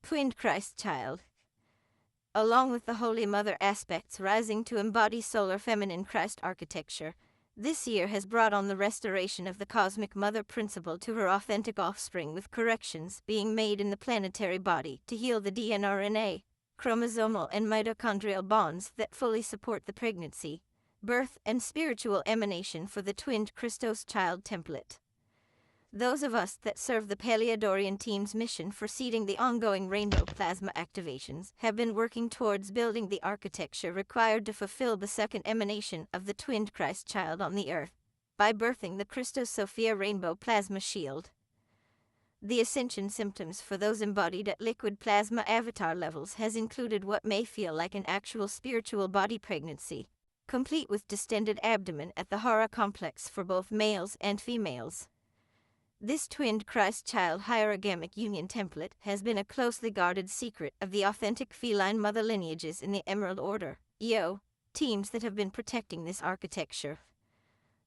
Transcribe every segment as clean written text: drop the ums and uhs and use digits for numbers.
Twinned Christ Child. Along with the Holy Mother aspects rising to embody solar feminine Christ architecture, this year has brought on the restoration of the Cosmic Mother principle to her authentic offspring, with corrections being made in the planetary body to heal the DNA, chromosomal and mitochondrial bonds that fully support the pregnancy, birth, and spiritual emanation for the twinned Christos child template. Those of us that serve the Paleodorian team's mission for seeding the ongoing rainbow plasma activations have been working towards building the architecture required to fulfill the second emanation of the twinned Christ child on the earth, by birthing the Christos Sophia rainbow plasma shield. The ascension symptoms for those embodied at liquid plasma avatar levels has included what may feel like an actual spiritual body pregnancy, complete with distended abdomen at the Hara complex for both males and females. This twinned Christ child hierogamic union template has been a closely guarded secret of the authentic feline mother lineages in the Emerald Order, EO, teams that have been protecting this architecture.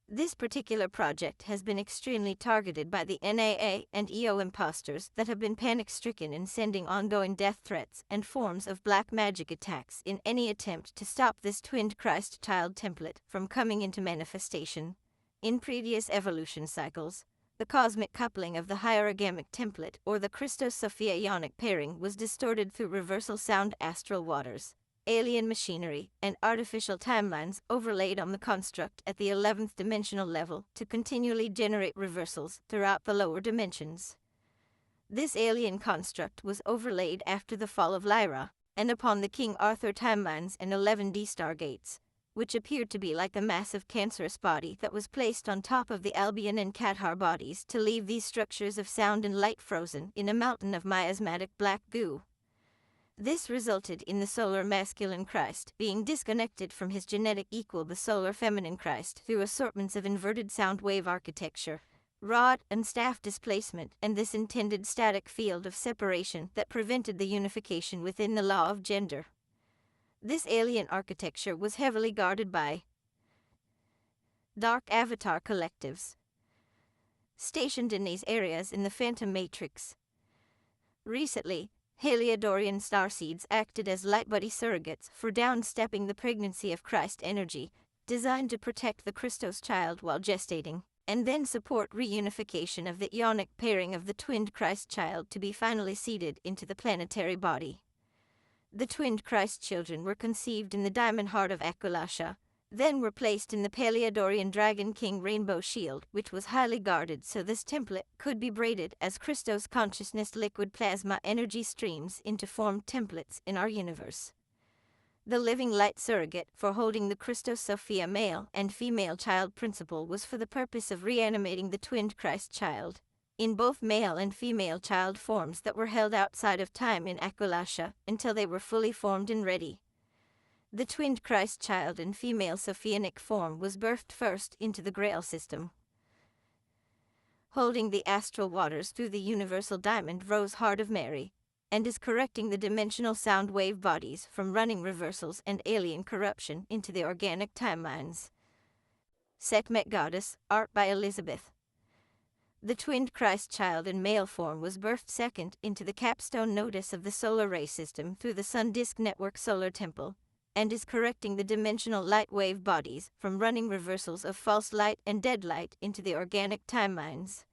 This particular project has been extremely targeted by the NAA and EO imposters that have been panic-stricken in sending ongoing death threats and forms of black magic attacks in any attempt to stop this twinned Christ child template from coming into manifestation. In previous evolution cycles, the cosmic coupling of the hierogamic template or the Christos Sophia ionic pairing was distorted through reversal sound, astral waters, alien machinery, and artificial timelines overlaid on the construct at the 11th dimensional level to continually generate reversals throughout the lower dimensions. This alien construct was overlaid after the fall of Lyra, and upon the King Arthur timelines and 11D stargates, which appeared to be like a massive cancerous body that was placed on top of the Albion and Cathar bodies to leave these structures of sound and light frozen in a mountain of miasmatic black goo. This resulted in the solar masculine Christ being disconnected from his genetic equal, the solar feminine Christ, through assortments of inverted sound wave architecture, rod and staff displacement, and this intended static field of separation that prevented the unification within the law of gender. This alien architecture was heavily guarded by dark avatar collectives stationed in these areas in the Phantom Matrix. Recently, Heliodorian starseeds acted as light buddy surrogates for downstepping the pregnancy of Christ energy, designed to protect the Christos child while gestating, and then support reunification of the ionic pairing of the twinned Christ child to be finally seeded into the planetary body. The twinned Christ children were conceived in the diamond heart of Aquilashia, then were placed in the Paleodorian Dragon King rainbow shield, which was highly guarded so this template could be braided as Christos consciousness liquid plasma energy streams into formed templates in our universe. The living light surrogate for holding the Christos Sophia male and female child principle was for the purpose of reanimating the twinned Christ child, in both male and female child forms that were held outside of time in Aquilashia until they were fully formed and ready. The twinned Christ child in female Sophianic form was birthed first into the Grail system, holding the astral waters through the universal diamond rose heart of Mary, and is correcting the dimensional sound wave bodies from running reversals and alien corruption into the organic timelines. Sekhmet Goddess, art by Elizabeth. The twinned Christ child in male form was birthed second into the capstone nodus of the solar ray system through the Sun Disk Network Solar Temple, and is correcting the dimensional light wave bodies from running reversals of false light and dead light into the organic timelines.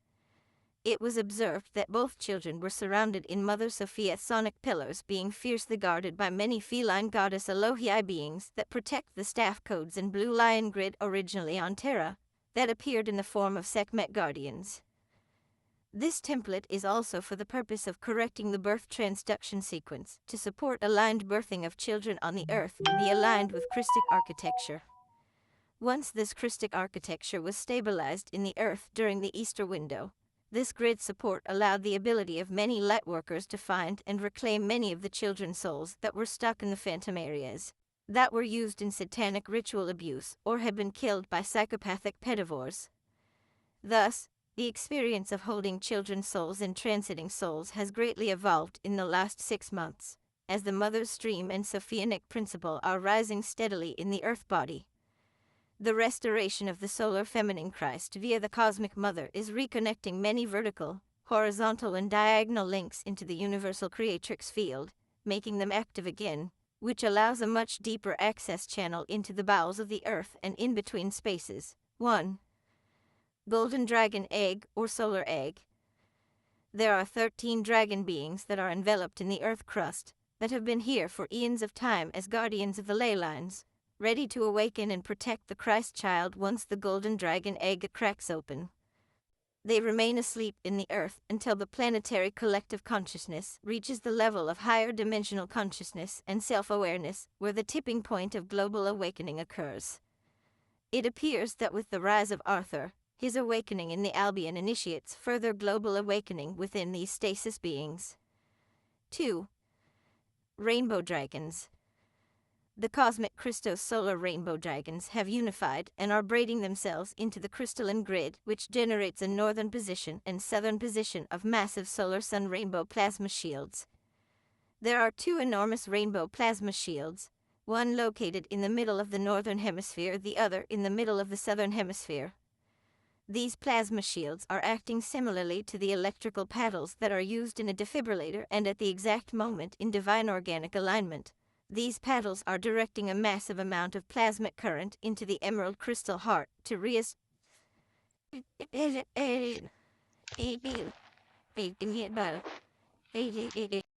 It was observed that both children were surrounded in Mother Sophia sonic pillars, being fiercely guarded by many feline goddess Elohii beings that protect the staff codes and blue lion grid originally on Terra, that appeared in the form of Sekhmet guardians. This template is also for the purpose of correcting the birth transduction sequence to support aligned birthing of children on the earth and be aligned with Christic architecture. Once this Christic architecture was stabilized in the earth during the Easter window, this grid support allowed the ability of many lightworkers to find and reclaim many of the children's souls that were stuck in the phantom areas, that were used in satanic ritual abuse or had been killed by psychopathic pedivores. Thus, the experience of holding children's souls and transiting souls has greatly evolved in the last 6 months, as the Mother's Stream and Sophianic principle are rising steadily in the earth body. The restoration of the solar feminine Christ via the Cosmic Mother is reconnecting many vertical, horizontal and diagonal links into the universal creatrix field, making them active again, which allows a much deeper access channel into the bowels of the earth and in between spaces. 1. Golden dragon egg or solar egg. There are 13 dragon beings that are enveloped in the earth crust, that have been here for eons of time as guardians of the ley lines, ready to awaken and protect the Christ child once the golden dragon egg cracks open. They remain asleep in the earth until the planetary collective consciousness reaches the level of higher dimensional consciousness and self-awareness, where the tipping point of global awakening occurs. It appears that with the rise of Arthur, his awakening in the Albion initiates further global awakening within these stasis beings. 2. Rainbow dragons. The cosmic Christos solar rainbow dragons have unified and are braiding themselves into the crystalline grid, which generates a northern position and southern position of massive solar sun rainbow plasma shields. There are 2 enormous rainbow plasma shields, one located in the middle of the northern hemisphere, the other in the middle of the southern hemisphere. These plasma shields are acting similarly to the electrical paddles that are used in a defibrillator, and at the exact moment in divine organic alignment, these paddles are directing a massive amount of plasmic current into the emerald crystal heart to